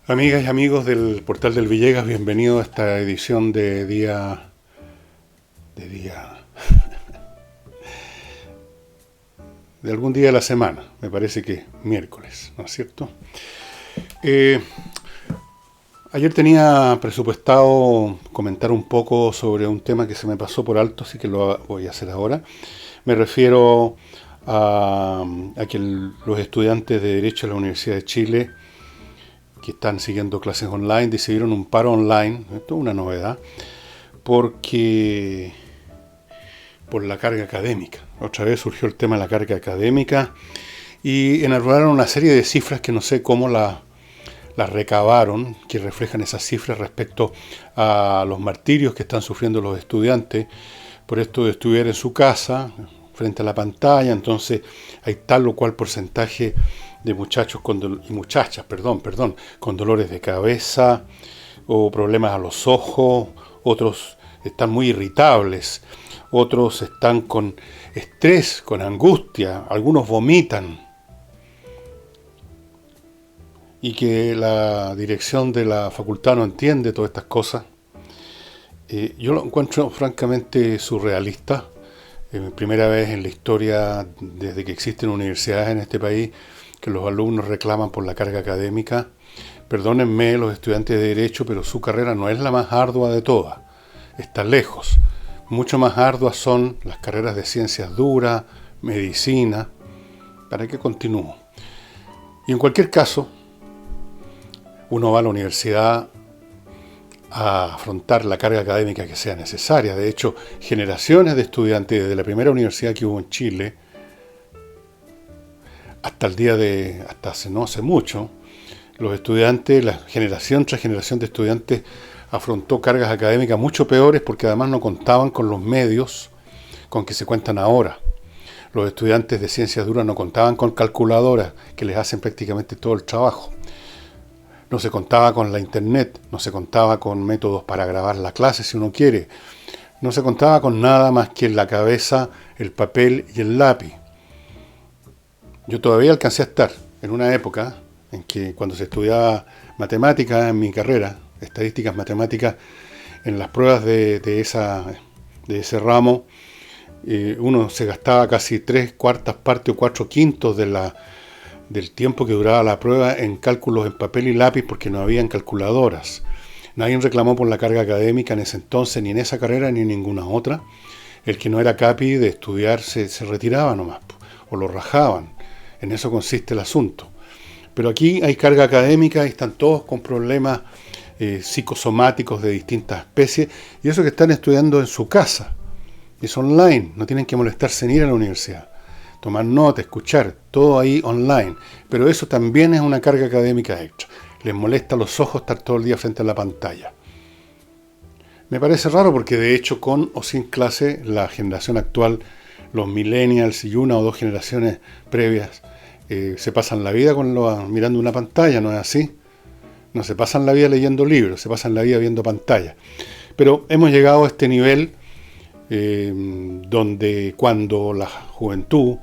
Amigas y amigos del Portal del Villegas, bienvenidos a esta edición de de algún día de la semana. Me parece que miércoles, ¿no es cierto? Eh, Ayer tenía presupuestado comentar un poco sobre un tema que se me pasó por alto, así que lo voy a hacer ahora. Me refiero a que los estudiantes de Derecho de la Universidad de Chile que están siguiendo clases online decidieron un paro online. Esto es una novedad, porque por la carga académica. Otra vez surgió el tema de la carga académica y enarrolaron una serie de cifras que no sé cómo las recabaron, que reflejan esas cifras respecto a los martirios que están sufriendo los estudiantes por esto de estudiar en su casa, frente a la pantalla. Entonces hay tal o cual porcentaje de muchachos y muchachas, con dolores de cabeza o problemas a los ojos, otros están muy irritables, otros están con estrés, con angustia, algunos vomitan, y que la dirección de la facultad no entiende todas estas cosas. Yo lo encuentro francamente surrealista. Primera vez en la historia, desde que existen universidades en este país, que los alumnos reclaman por la carga académica. Perdónenme los estudiantes de Derecho, pero su carrera no es la más ardua de todas. Está lejos. Mucho más arduas son las carreras de ciencias duras, medicina. ¿Para qué continúo? Y en cualquier caso, uno va a la universidad a afrontar la carga académica que sea necesaria. De hecho, generaciones de estudiantes desde la primera universidad que hubo en Chile hasta no hace mucho, los estudiantes, la generación tras generación de estudiantes afrontó cargas académicas mucho peores, porque además no contaban con los medios con que se cuentan ahora. Los estudiantes de ciencias duras no contaban con calculadoras que les hacen prácticamente todo el trabajo. No se contaba con la internet, no se contaba con métodos para grabar la clase si uno quiere. No se contaba con nada más que la cabeza, el papel y el lápiz. Yo todavía alcancé a estar en una época en que, cuando se estudiaba matemáticas en mi carrera, estadísticas matemáticas, en las pruebas de ese ramo, uno se gastaba casi 3/4 o 4/5 del tiempo que duraba la prueba en cálculos en papel y lápiz, porque no habían calculadoras. Nadie reclamó por la carga académica en ese entonces, ni en esa carrera ni en ninguna otra. El que no era capi de estudiar se retiraba nomás, o lo rajaban. En eso consiste el asunto. Pero aquí hay carga académica y están todos con problemas psicosomáticos de distintas especies, y eso que están estudiando en su casa. Es online, no tienen que molestarse en ir a la universidad. Tomar nota, escuchar, todo ahí online. Pero eso también es una carga académica extra. Les molesta los ojos estar todo el día frente a la pantalla. Me parece raro, porque de hecho, con o sin clase, la generación actual, los millennials y una o dos generaciones previas, se pasan la vida mirando una pantalla, ¿no es así? No se pasan la vida leyendo libros, se pasan la vida viendo pantallas. Pero hemos llegado a este nivel donde, cuando la juventud,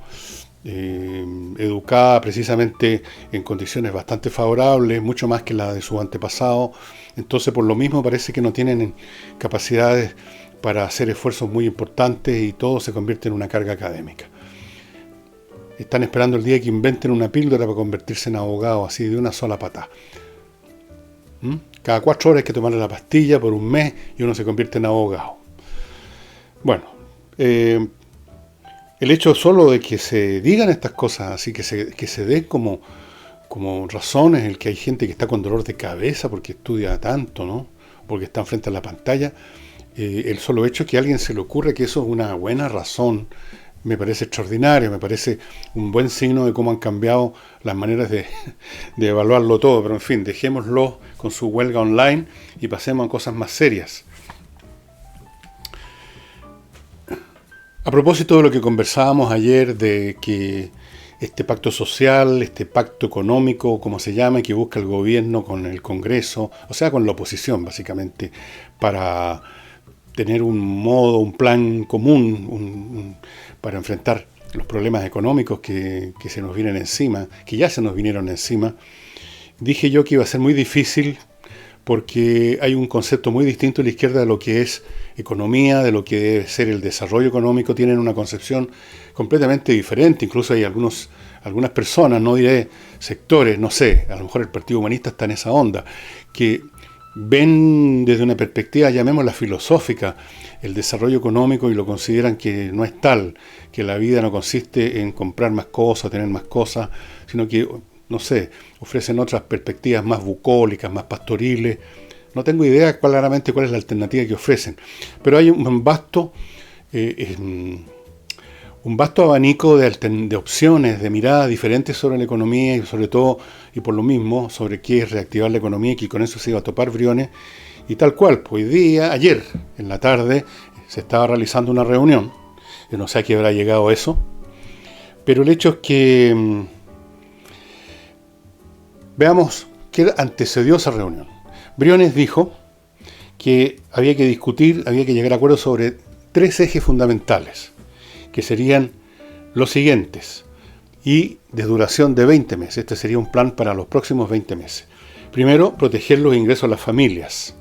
educada precisamente en condiciones bastante favorables, mucho más que la de sus antepasados, entonces por lo mismo parece que no tienen capacidades para hacer esfuerzos muy importantes, y todo se convierte en una carga académica. Están esperando el día que inventen una píldora para convertirse en abogado, así de una sola patada. Cada 4 horas hay que tomar la pastilla por un mes y uno se convierte en abogado. Bueno, el hecho solo de que se digan estas cosas, así que se den como razones, el que hay gente que está con dolor de cabeza porque estudia tanto, ¿no? Porque está frente a la pantalla, el solo hecho que a alguien se le ocurre que eso es una buena razón, me parece extraordinario, me parece un buen signo de cómo han cambiado las maneras de evaluarlo todo. Pero en fin, dejémoslo con su huelga online y pasemos a cosas más serias. A propósito de lo que conversábamos ayer, de que este pacto social, este pacto económico, como se llama, que busca el gobierno con el Congreso, o sea, con la oposición básicamente, para tener un plan común, para enfrentar los problemas económicos que se nos vienen encima, que ya se nos vinieron encima, Dije yo que iba a ser muy difícil porque hay un concepto muy distinto en la izquierda de lo que es economía, de lo que debe ser el desarrollo económico. Tienen una concepción completamente diferente. Incluso hay algunas personas, no diré sectores, no sé, a lo mejor el Partido Humanista está en esa onda, que ven desde una perspectiva, llamémosla filosófica, el desarrollo económico y lo consideran que no es tal, que la vida no consiste en comprar más cosas, tener más cosas, sino que, no sé, ofrecen otras perspectivas más bucólicas, más pastoriles. No tengo idea claramente cuál es la alternativa que ofrecen, pero hay un vasto abanico de opciones, de miradas diferentes sobre la economía y sobre todo, y por lo mismo, sobre qué es reactivar la economía y que con eso se iba a topar Briones. Y tal cual, pues ayer, en la tarde, se estaba realizando una reunión. Yo no sé a qué habrá llegado eso, pero el hecho es que veamos qué antecedió esa reunión. Briones dijo que había que discutir, había que llegar a acuerdos sobre 3 ejes fundamentales, que serían los siguientes, y de duración de 20 meses. Este sería un plan para los próximos 20 meses. Primero, proteger los ingresos de las familias.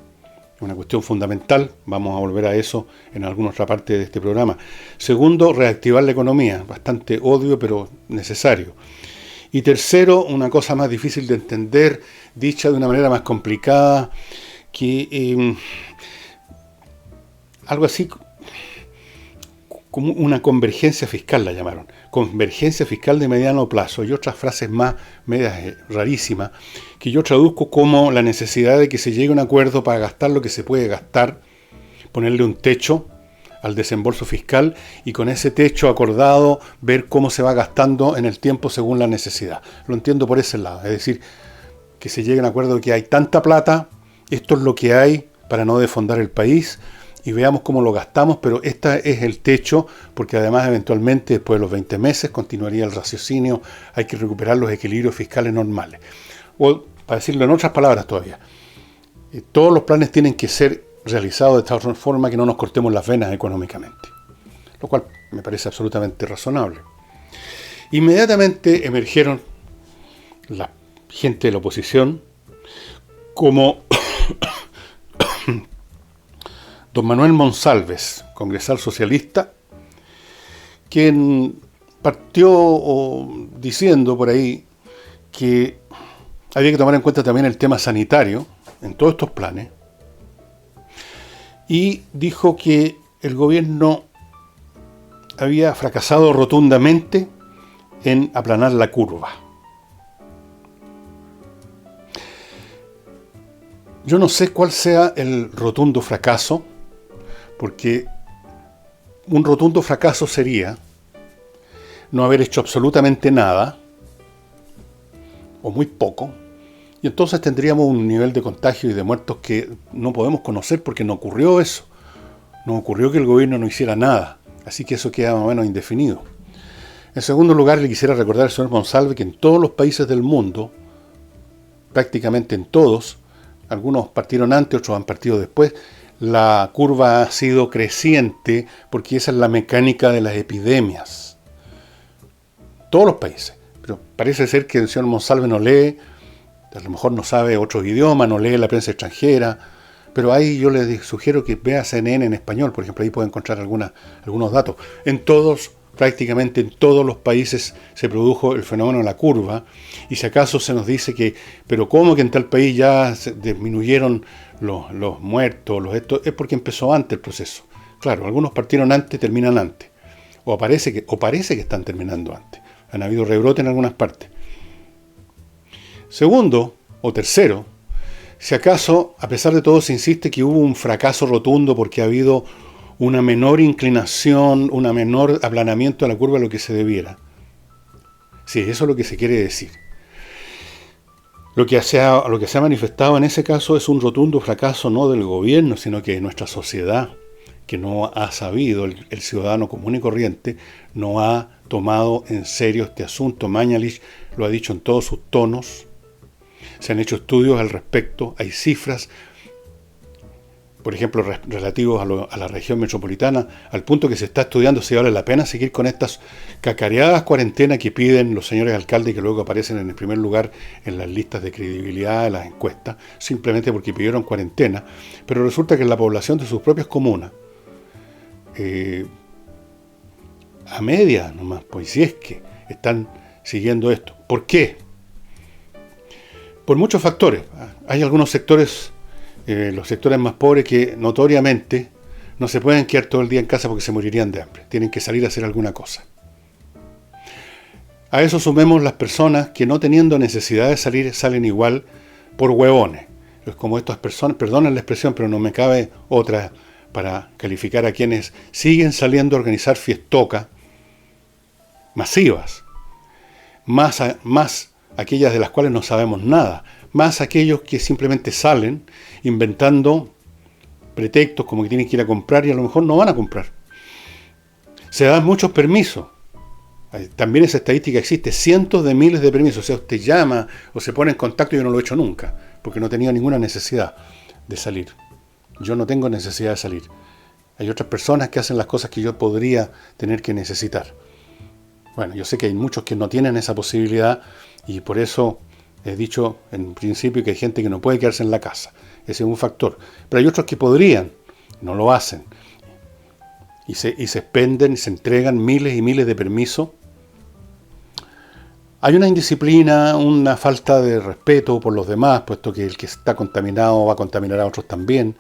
Una cuestión fundamental, vamos a volver a eso en alguna otra parte de este programa. Segundo, reactivar la economía, bastante obvio pero necesario. Y tercero, una cosa más difícil de entender, dicha de una manera más complicada, que algo así como una convergencia fiscal la llamaron. Convergencia fiscal de mediano plazo y otras frases más medias rarísimas que yo traduzco como la necesidad de que se llegue a un acuerdo para gastar lo que se puede gastar, ponerle un techo al desembolso fiscal y con ese techo acordado ver cómo se va gastando en el tiempo según la necesidad. Lo entiendo por ese lado, es decir, que se llegue a un acuerdo de que hay tanta plata, esto es lo que hay para no defondar el país y veamos cómo lo gastamos, pero este es el techo, porque además eventualmente después de los 20 meses continuaría el raciocinio, hay que recuperar los equilibrios fiscales normales. O, para decirlo en otras palabras todavía, todos los planes tienen que ser realizados de tal forma que no nos cortemos las venas económicamente, lo cual me parece absolutamente razonable. Inmediatamente emergieron la gente de la oposición como don Manuel Monsalves, congresal socialista, quien partió diciendo por ahí que había que tomar en cuenta también el tema sanitario en todos estos planes, y dijo que el gobierno había fracasado rotundamente en aplanar la curva. Yo no sé cuál sea el rotundo fracaso, porque un rotundo fracaso sería no haber hecho absolutamente nada, o muy poco, y entonces tendríamos un nivel de contagio y de muertos que no podemos conocer porque no ocurrió eso. No ocurrió que el gobierno no hiciera nada, así que eso queda más o menos indefinido. En segundo lugar, le quisiera recordar al señor Monsalve que en todos los países del mundo, prácticamente en todos, algunos partieron antes, otros han partido después, la curva ha sido creciente porque esa es la mecánica de las epidemias. Todos los países. Pero parece ser que el señor Monsalve no lee, a lo mejor no sabe otros idiomas, no lee la prensa extranjera, pero ahí yo le sugiero que vea CNN en español, por ejemplo, ahí puede encontrar algunos datos. Prácticamente en todos los países se produjo el fenómeno de la curva, y si acaso se nos dice que, pero ¿cómo que en tal país ya se disminuyeron los muertos, es porque empezó antes el proceso. Claro, algunos partieron antes, terminan antes, o parece que están terminando antes. Han habido rebrotes en algunas partes. Segundo, o tercero, si acaso, a pesar de todo, se insiste que hubo un fracaso rotundo porque ha habido una menor inclinación, un menor aplanamiento de la curva de lo que se debiera. Sí, eso es lo que se quiere decir. Lo que se ha manifestado en ese caso es un rotundo fracaso no del gobierno, sino que de nuestra sociedad, que no ha sabido, el ciudadano común y corriente, no ha tomado en serio este asunto. Mañalich lo ha dicho en todos sus tonos. Se han hecho estudios al respecto, hay cifras por ejemplo, relativos a la región metropolitana, al punto que se está estudiando si vale la pena seguir con estas cacareadas cuarentenas que piden los señores alcaldes y que luego aparecen en el primer lugar en las listas de credibilidad de las encuestas, simplemente porque pidieron cuarentena, pero resulta que en la población de sus propias comunas, a media nomás, pues si es que están siguiendo esto. ¿Por qué? Por muchos factores. Hay algunos sectores, los sectores más pobres, que notoriamente no se pueden quedar todo el día en casa porque se morirían de hambre. Tienen que salir a hacer alguna cosa. A eso sumemos las personas que, no teniendo necesidad de salir, salen igual por huevones. Es como estas personas, perdonen la expresión, pero no me cabe otra para calificar a quienes siguen saliendo a organizar fiestocas masivas. Más aquellas de las cuales no sabemos nada, más aquellos que simplemente salen inventando pretextos como que tienen que ir a comprar y a lo mejor no van a comprar. Se dan muchos permisos. También esa estadística existe, cientos de miles de permisos. O sea, usted llama o se pone en contacto. Yo no lo he hecho nunca, porque no tenía ninguna necesidad de salir. Yo no tengo necesidad de salir. Hay otras personas que hacen las cosas que yo podría tener que necesitar. Bueno, yo sé que hay muchos que no tienen esa posibilidad y por eso he dicho en principio que hay gente que no puede quedarse en la casa. Ese es un factor. Pero hay otros que podrían, no lo hacen. Y se expenden y se entregan miles y miles de permisos. Hay una indisciplina, una falta de respeto por los demás, puesto que el que está contaminado va a contaminar a otros también.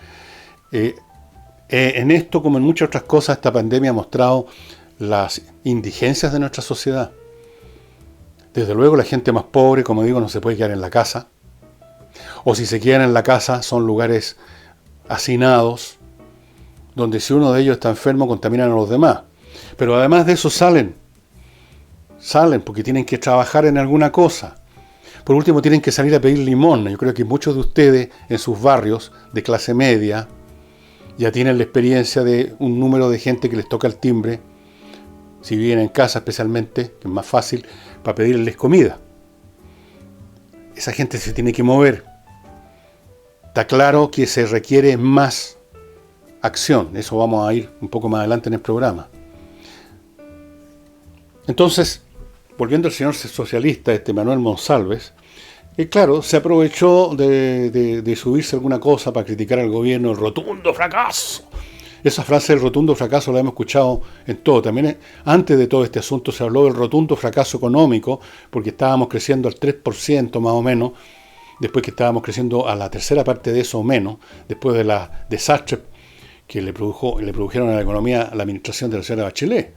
En esto, como en muchas otras cosas, esta pandemia ha mostrado las indigencias de nuestra sociedad. Desde luego, la gente más pobre, como digo, no se puede quedar en la casa. O si se quedan en la casa, son lugares hacinados, donde si uno de ellos está enfermo, contaminan a los demás. Pero además de eso salen porque tienen que trabajar en alguna cosa. Por último, tienen que salir a pedir limosna. Yo creo que muchos de ustedes en sus barrios de clase media ya tienen la experiencia de un número de gente que les toca el timbre, si viven en casa especialmente, que es más fácil, para pedirles comida. Esa gente se tiene que mover. Está claro que se requiere más acción. Eso vamos a ir un poco más adelante en el programa. Entonces, volviendo al señor socialista, Manuel Monsalves, claro, se aprovechó de subirse alguna cosa para criticar al gobierno, el rotundo fracaso. Esa frase del rotundo fracaso la hemos escuchado en todo. También antes de todo este asunto se habló del rotundo fracaso económico, porque estábamos creciendo al 3% más o menos, después que estábamos creciendo a la tercera parte de eso o menos, después de la desastre que le produjeron a la economía la administración de la señora Bachelet.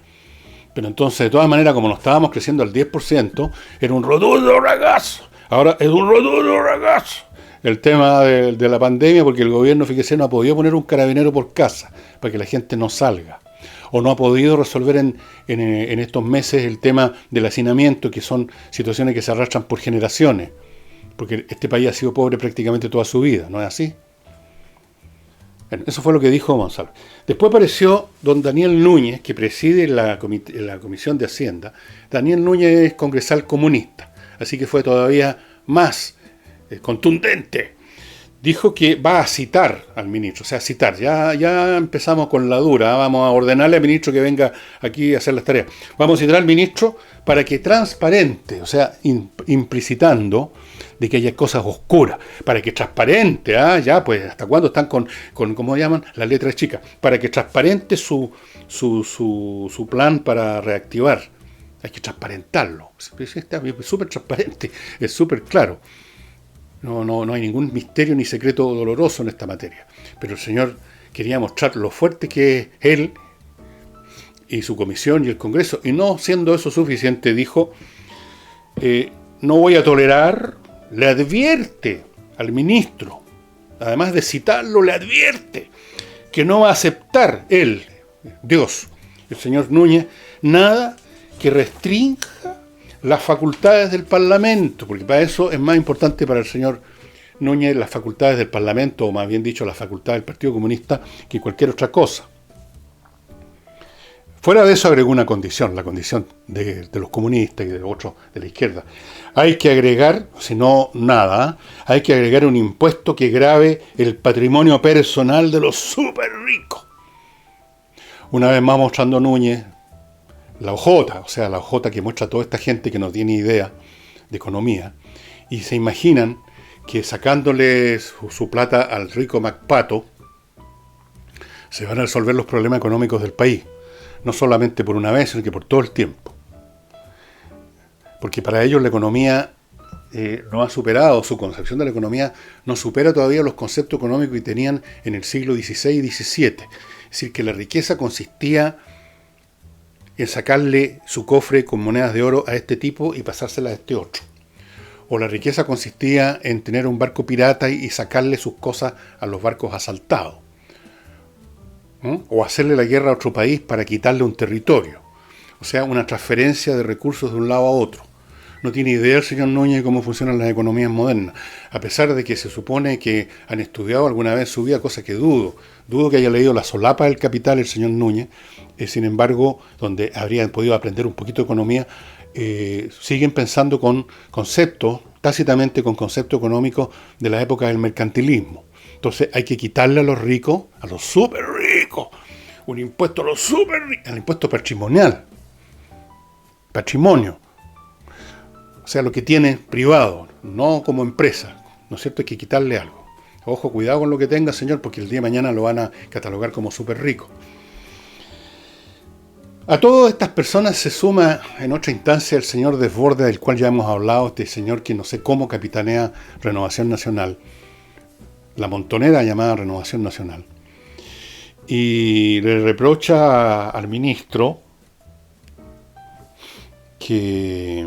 Pero entonces, de todas maneras, como no estábamos creciendo al 10%, era un rotundo fracaso. Ahora es un rotundo fracaso el tema de la pandemia, porque el gobierno, fíjese, no ha podido poner un carabinero por casa para que la gente no salga. O no ha podido resolver en estos meses el tema del hacinamiento, que son situaciones que se arrastran por generaciones. Porque este país ha sido pobre prácticamente toda su vida, ¿no es así? Bueno, eso fue lo que dijo Monsalve. Después apareció don Daniel Núñez, que preside la Comisión de Hacienda. Daniel Núñez es congresal comunista, así que fue todavía más contundente. Dijo que va a citar al ministro, o sea, citar. Ya empezamos con la dura, vamos a ordenarle al ministro que venga aquí a hacer las tareas. Vamos a citar al ministro para que transparente, o sea, implicitando de que haya cosas oscuras, para que transparente, ya pues, ¿hasta cuándo están con ¿cómo llaman? Las letras chicas, para que transparente su plan para reactivar. Hay que transparentarlo. Está súper transparente, es súper claro. No hay ningún misterio ni secreto doloroso en esta materia. Pero el señor quería mostrar lo fuerte que es él y su comisión y el Congreso. Y no siendo eso suficiente, dijo, no voy a tolerar, le advierte al ministro, además de citarlo, le advierte que no va a aceptar él, Dios, el señor Núñez, nada que restrinja las facultades del Parlamento, porque para eso es más importante para el señor Núñez las facultades del Parlamento, o más bien dicho, las facultades del Partido Comunista, que cualquier otra cosa. Fuera de eso agregó una condición, la condición de los comunistas y de otros de la izquierda. Hay que agregar, si no nada, hay que agregar un impuesto que grave el patrimonio personal de los súper ricos. Una vez más mostrando Núñez la hojota, o sea, la hojota que muestra a toda esta gente que no tiene idea de economía, y se imaginan que sacándole su plata al rico MacPato, se van a resolver los problemas económicos del país. No solamente por una vez, sino que por todo el tiempo. Porque para ellos la economía no ha superado, su concepción de la economía no supera todavía los conceptos económicos que tenían en el siglo XVI y XVII. Es decir, que la riqueza consistía en sacarle su cofre con monedas de oro a este tipo y pasársela a este otro. O la riqueza consistía en tener un barco pirata y sacarle sus cosas a los barcos asaltados. O hacerle la guerra a otro país para quitarle un territorio. O sea, una transferencia de recursos de un lado a otro. No tiene idea el señor Núñez de cómo funcionan las economías modernas, a pesar de que se supone que han estudiado alguna vez su vida, cosa que dudo. Dudo que haya leído La solapa del capital el señor Núñez. Sin embargo, donde habrían podido aprender un poquito de economía, siguen pensando con conceptos, tácitamente con conceptos económicos de la época del mercantilismo. Entonces hay que quitarle a los ricos, a los súper ricos, un impuesto a los súper ricos, el impuesto patrimonial. Patrimonio. O sea, lo que tiene privado, no como empresa. ¿No es cierto? Hay que quitarle algo. Ojo, cuidado con lo que tenga, señor, porque el día de mañana lo van a catalogar como súper rico. A todas estas personas se suma en otra instancia el señor Desbordes, del cual ya hemos hablado, este señor que no sé cómo capitanea Renovación Nacional. La montonera llamada Renovación Nacional, y le reprocha al ministro que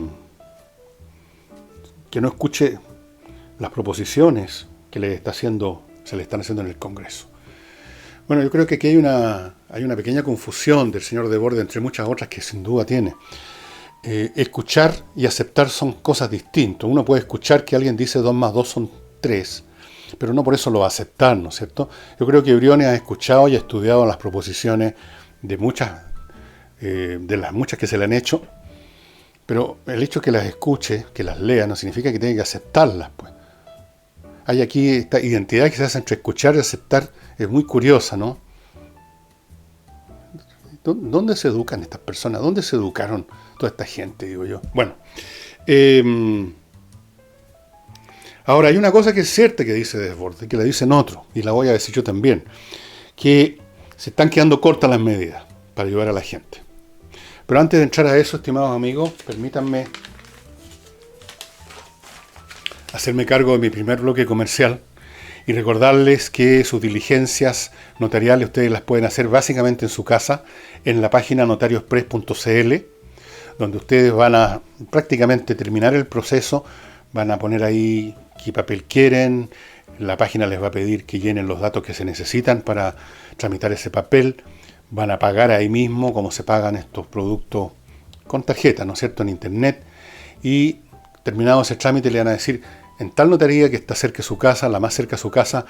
no escuche las proposiciones que se le están haciendo en el Congreso. Bueno, yo creo que aquí hay una pequeña confusión del señor Desbordes, entre muchas otras que sin duda tiene. Escuchar y aceptar son cosas distintas. Uno puede escuchar que alguien dice 2 más 2 son 3, pero no por eso lo va a aceptar, ¿no es cierto? Yo creo que Briones ha escuchado y ha estudiado las proposiciones de las muchas que se le han hecho, pero el hecho que las escuche, que las lea, no significa que tenga que aceptarlas, pues. Hay aquí esta identidad que se hace entre escuchar y aceptar, es muy curiosa, ¿no? ¿Dónde se educan estas personas? ¿Dónde se educaron toda esta gente, digo yo? Bueno, ahora, hay una cosa que es cierta que dice Desbordes, que la dicen otros, y la voy a decir yo también, que se están quedando cortas las medidas para ayudar a la gente. Pero antes de entrar a eso, estimados amigos, permítanme hacerme cargo de mi primer bloque comercial y recordarles que sus diligencias notariales ustedes las pueden hacer básicamente en su casa, en la página notariospress.cl, donde ustedes van a prácticamente terminar el proceso, van a poner ahí qué papel quieren, la página les va a pedir que llenen los datos que se necesitan para tramitar ese papel, van a pagar ahí mismo como se pagan estos productos con tarjeta, ¿no es cierto?, en internet, y terminado ese trámite le van a decir en tal notaría que está cerca de su casa, la más cerca de su casa,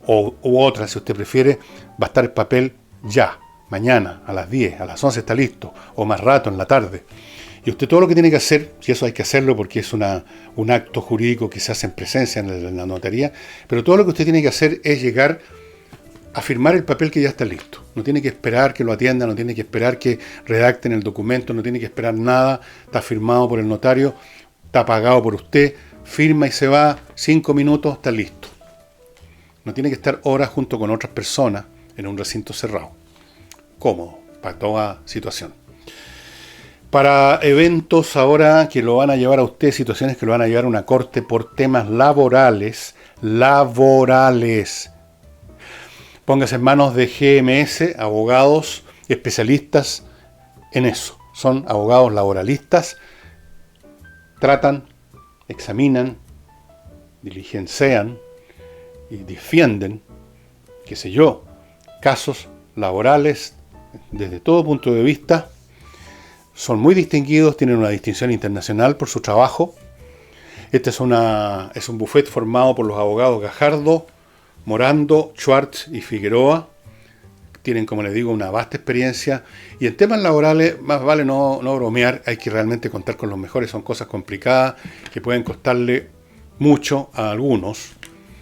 u otra, si usted prefiere, va a estar el papel ya, mañana, a las 10, a las 11 está listo, o más rato, en la tarde. Y usted todo lo que tiene que hacer, y eso hay que hacerlo porque es un acto jurídico que se hace en presencia en la notaría, pero todo lo que usted tiene que hacer es llegar a firmar el papel que ya está listo. No tiene que esperar que lo atiendan, no tiene que esperar que redacten el documento, no tiene que esperar nada, está firmado por el notario, está pagado por usted, firma y se va, 5 minutos, está listo. No tiene que estar horas junto con otras personas en un recinto cerrado. Cómodo, para toda situación. Para eventos ahora que lo van a llevar a usted, situaciones que lo van a llevar a una corte por temas laborales. Póngase en manos de GMS, abogados especialistas en eso. Son abogados laboralistas, tratan, examinan, diligencian y defienden, qué sé yo, casos laborales desde todo punto de vista. Son muy distinguidos, tienen una distinción internacional por su trabajo. Este es un bufete formado por los abogados Gajardo, Morando, Schwartz y Figueroa. tienen, como les digo, una vasta experiencia. Y en temas laborales, más vale no bromear, hay que realmente contar con los mejores. Son cosas complicadas que pueden costarle mucho a algunos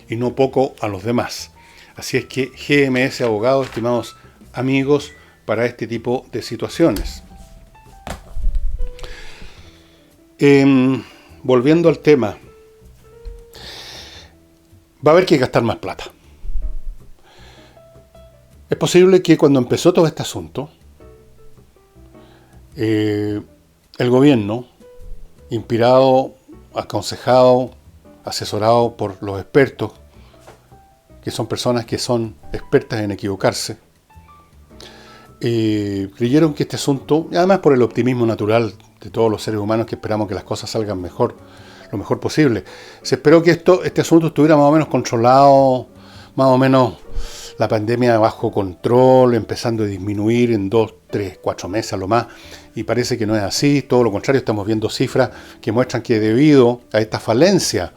y no poco a los demás. Así es que GMS Abogados, estimados amigos, para este tipo de situaciones. Volviendo al tema, va a haber que gastar más plata. Es posible que cuando empezó todo este asunto, el gobierno, inspirado, aconsejado, asesorado por los expertos, que son personas que son expertas en equivocarse, creyeron que este asunto, y además por el optimismo natural de todos los seres humanos que esperamos que las cosas salgan mejor, lo mejor posible, se esperó que este asunto estuviera más o menos controlado, más o menos la pandemia bajo control, empezando a disminuir en 2, 3, 4 meses a lo más, y parece que no es así. Todo lo contrario, estamos viendo cifras que muestran que debido a esta falencia,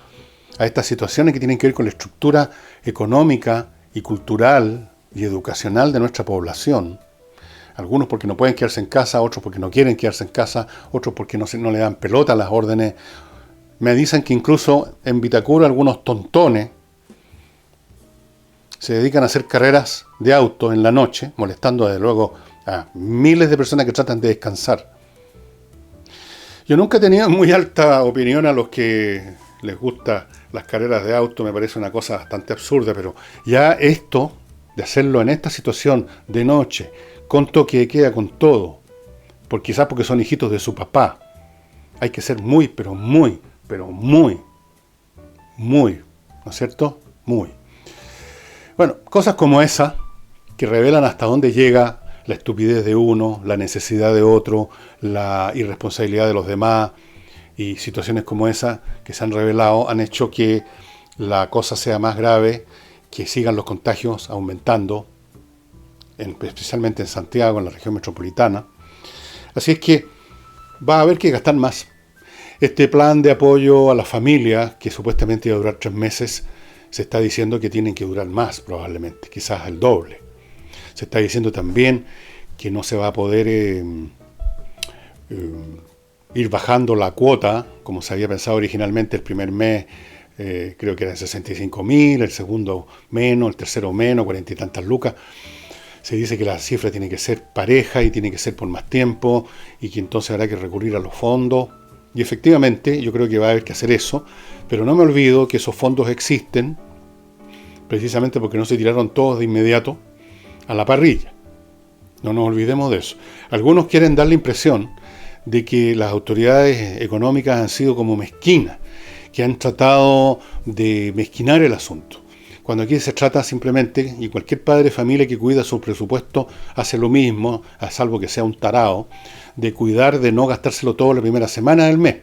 a estas situaciones que tienen que ver con la estructura económica y cultural y educacional de nuestra población, algunos porque no pueden quedarse en casa, otros porque no quieren quedarse en casa, otros porque no le dan pelota a las órdenes. Me dicen que incluso en Vitacura algunos tontones se dedican a hacer carreras de auto en la noche, molestando desde luego a miles de personas que tratan de descansar. Yo nunca he tenido muy alta opinión a los que les gustan las carreras de auto, me parece una cosa bastante absurda, pero ya esto de hacerlo en esta situación de noche, con toque de queda, con todo, quizás porque son hijitos de su papá, hay que ser muy, pero muy, ¿no es cierto? Muy. Bueno, cosas como esa, que revelan hasta dónde llega la estupidez de uno, la necesidad de otro, la irresponsabilidad de los demás, y situaciones como esa que se han revelado han hecho que la cosa sea más grave, que sigan los contagios aumentando, especialmente en Santiago, en la región metropolitana. Así es que va a haber que gastar más. Este plan de apoyo a las familias, que supuestamente iba a durar 3 meses, se está diciendo que tienen que durar más probablemente, quizás el doble. Se está diciendo también que no se va a poder ir bajando la cuota, como se había pensado originalmente. El primer mes creo que eran 65.000, el segundo menos, el tercero menos, 40 y tantas lucas. Se dice que la cifra tiene que ser pareja y tiene que ser por más tiempo y que entonces habrá que recurrir a los fondos. Y efectivamente yo creo que va a haber que hacer eso, pero no me olvido que esos fondos existen precisamente porque no se tiraron todos de inmediato a la parrilla. No nos olvidemos de eso. Algunos quieren dar la impresión de que las autoridades económicas han sido como mezquinas, que han tratado de mezquinar el asunto. Cuando aquí se trata simplemente, y cualquier padre de familia que cuida su presupuesto hace lo mismo, a salvo que sea un tarao, de cuidar de no gastárselo todo la primera semana del mes,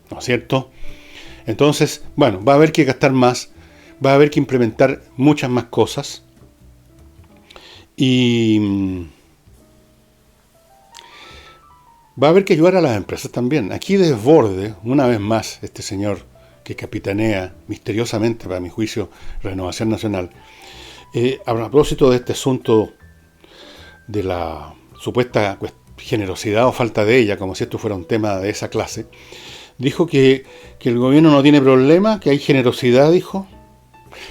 ¿no es cierto? Entonces, bueno, va a haber que gastar más, va a haber que implementar muchas más cosas, y va a haber que ayudar a las empresas también. Aquí desborde, una vez más, este señor que capitanea misteriosamente, para mi juicio, Renovación Nacional, a propósito de este asunto de la supuesta generosidad o falta de ella, como si esto fuera un tema de esa clase, dijo que el gobierno no tiene problema, que hay generosidad, dijo,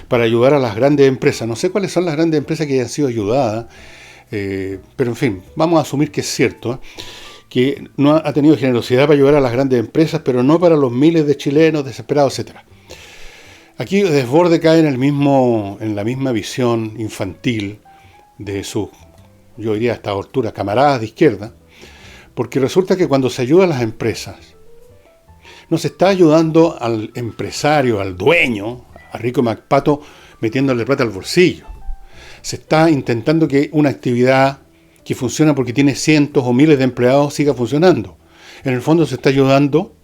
para ayudar a las grandes empresas. No sé cuáles son las grandes empresas que hayan sido ayudadas, pero en fin, vamos a asumir que es cierto, que no ha tenido generosidad para ayudar a las grandes empresas, pero no para los miles de chilenos desesperados, etc. Aquí desborde cae en la misma visión infantil de sus, yo diría hasta altura, camaradas de izquierda, porque resulta que cuando se ayuda a las empresas, no se está ayudando al empresario, al dueño, a Rico MacPato, metiéndole plata al bolsillo. Se está intentando que una actividad que funciona porque tiene cientos o miles de empleados siga funcionando. En el fondo se está ayudando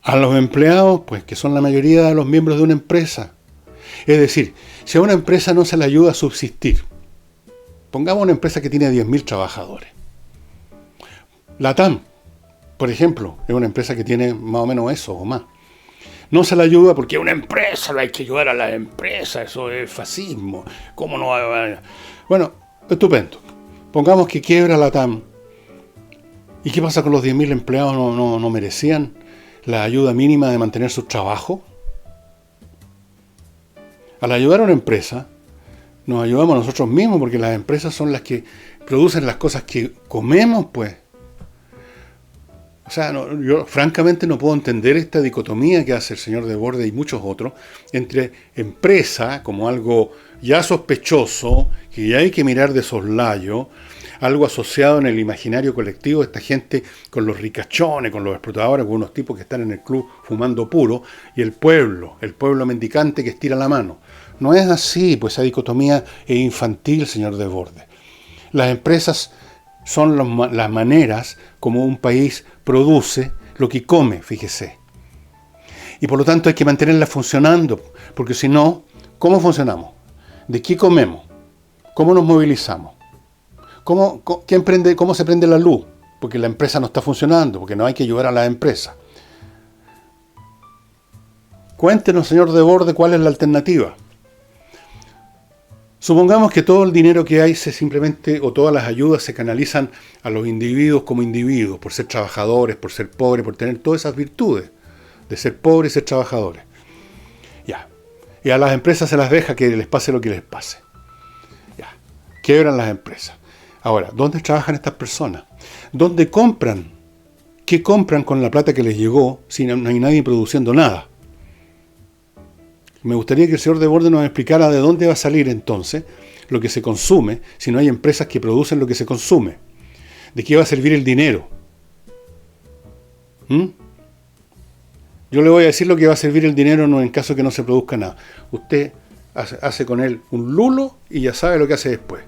a los empleados, pues que son la mayoría de los miembros de una empresa. Es decir, si a una empresa no se le ayuda a subsistir, pongamos una empresa que tiene 10.000 trabajadores. Latam, por ejemplo, es una empresa que tiene más o menos eso o más. No se le ayuda porque es una empresa, hay que ayudar a la empresa, eso es fascismo. ¿Cómo no va a...? Bueno, Estupendo. Pongamos que quiebra la TAM. ¿Y qué pasa con los 10.000 empleados? ¿No merecían la ayuda mínima de mantener su trabajo? Al ayudar a una empresa, nos ayudamos nosotros mismos, porque las empresas son las que producen las cosas que comemos, pues. O sea, yo francamente no puedo entender esta dicotomía que hace el señor Desbordes y muchos otros entre empresa como algo ya sospechoso, que ya hay que mirar de soslayo, algo asociado en el imaginario colectivo de esta gente con los ricachones, con los explotadores, con unos tipos que están en el club fumando puro, y el pueblo mendicante que estira la mano. No es así, pues esa dicotomía es infantil, señor Desbordes. Las empresas son las maneras como un país produce lo que come, fíjese. Y por lo tanto hay que mantenerlas funcionando, porque si no, ¿cómo funcionamos? ¿De qué comemos? ¿Cómo nos movilizamos? ¿Cómo se prende la luz? Porque la empresa no está funcionando, porque no hay que ayudar a la empresa. Cuéntenos, señor Desbordes, cuál es la alternativa. Supongamos que todo el dinero que hay o todas las ayudas se canalizan a los individuos como individuos, por ser trabajadores, por ser pobres, por tener todas esas virtudes de ser pobres y ser trabajadores. Ya. Y a las empresas se las deja que les pase lo que les pase. Ya. Quiebran las empresas. Ahora, ¿dónde trabajan estas personas? ¿Dónde compran? ¿Qué compran con la plata que les llegó si no hay nadie produciendo nada? Me gustaría que el señor Desbordes nos explicara de dónde va a salir entonces lo que se consume si no hay empresas que producen lo que se consume. ¿De qué va a servir el dinero? Yo le voy a decir lo que va a servir el dinero en caso de que no se produzca nada. Usted hace con él un lulo y ya sabe lo que hace después.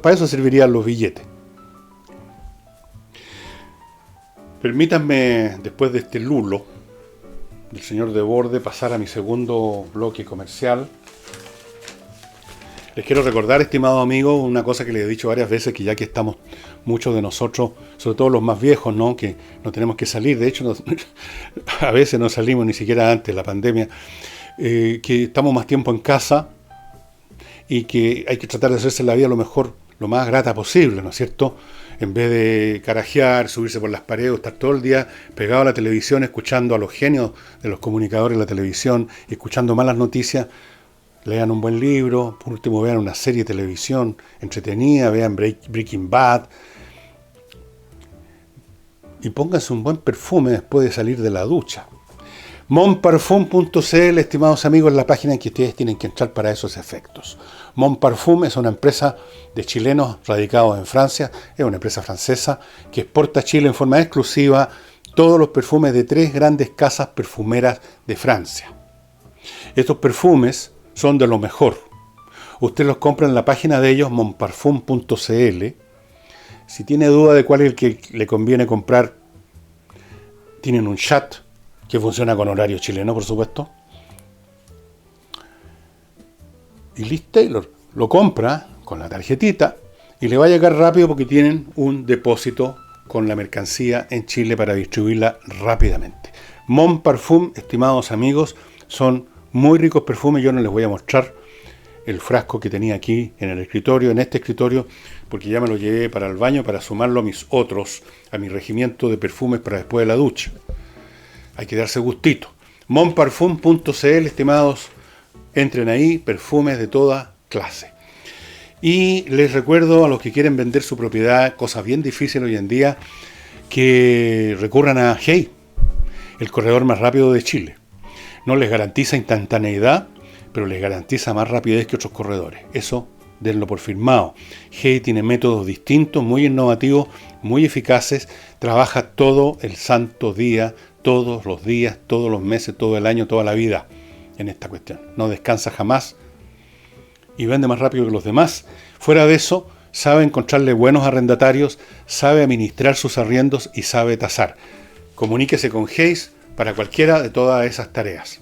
Para eso servirían los billetes. Permítanme, después de este lulo del señor Desbordes, pasar a mi segundo bloque comercial. Les quiero recordar, estimados amigos, una cosa que les he dicho varias veces, que ya que estamos muchos de nosotros, sobre todo los más viejos, ¿no?, que no tenemos que salir, de hecho a veces no salimos ni siquiera antes de la pandemia, que estamos más tiempo en casa y que hay que tratar de hacerse la vida lo más grata posible, ¿no es cierto? En vez de carajear, subirse por las paredes, estar todo el día pegado a la televisión, escuchando a los genios de los comunicadores de la televisión, escuchando malas noticias, lean un buen libro, por último vean una serie de televisión entretenida, vean Breaking Bad, y pónganse un buen perfume después de salir de la ducha. Monparfum.cl, estimados amigos, es la página en que ustedes tienen que entrar para esos efectos. Monparfum es una empresa de chilenos radicados en Francia, es una empresa francesa que exporta a Chile en forma exclusiva todos los perfumes de 3 grandes casas perfumeras de Francia. Estos perfumes son de lo mejor. Usted los compra en la página de ellos, monparfum.cl. Si tiene duda de cuál es el que le conviene comprar, tienen un chat que funciona con horario chileno, por supuesto. Y Liz Taylor lo compra con la tarjetita y le va a llegar rápido porque tienen un depósito con la mercancía en Chile para distribuirla rápidamente. Monparfum, estimados amigos, son muy ricos perfumes. Yo no les voy a mostrar el frasco que tenía aquí en el escritorio, en este escritorio, porque ya me lo llevé para el baño para sumarlo a mi regimiento de perfumes para después de la ducha. Hay que darse gustito. Monparfum.cl, estimados, entren ahí, perfumes de toda clase. Y les recuerdo a los que quieren vender su propiedad, cosa bien difícil hoy en día, que recurran a Hey, el corredor más rápido de Chile. No les garantiza instantaneidad, pero les garantiza más rapidez que otros corredores. Eso denlo por firmado. Hey tiene métodos distintos, muy innovativos, muy eficaces, trabaja todo el santo día, todos los días, todos los meses, todo el año, toda la vida en esta cuestión. No descansa jamás y vende más rápido que los demás. Fuera de eso, sabe encontrarle buenos arrendatarios, sabe administrar sus arriendos y sabe tasar. Comuníquese con Hayes para cualquiera de todas esas tareas.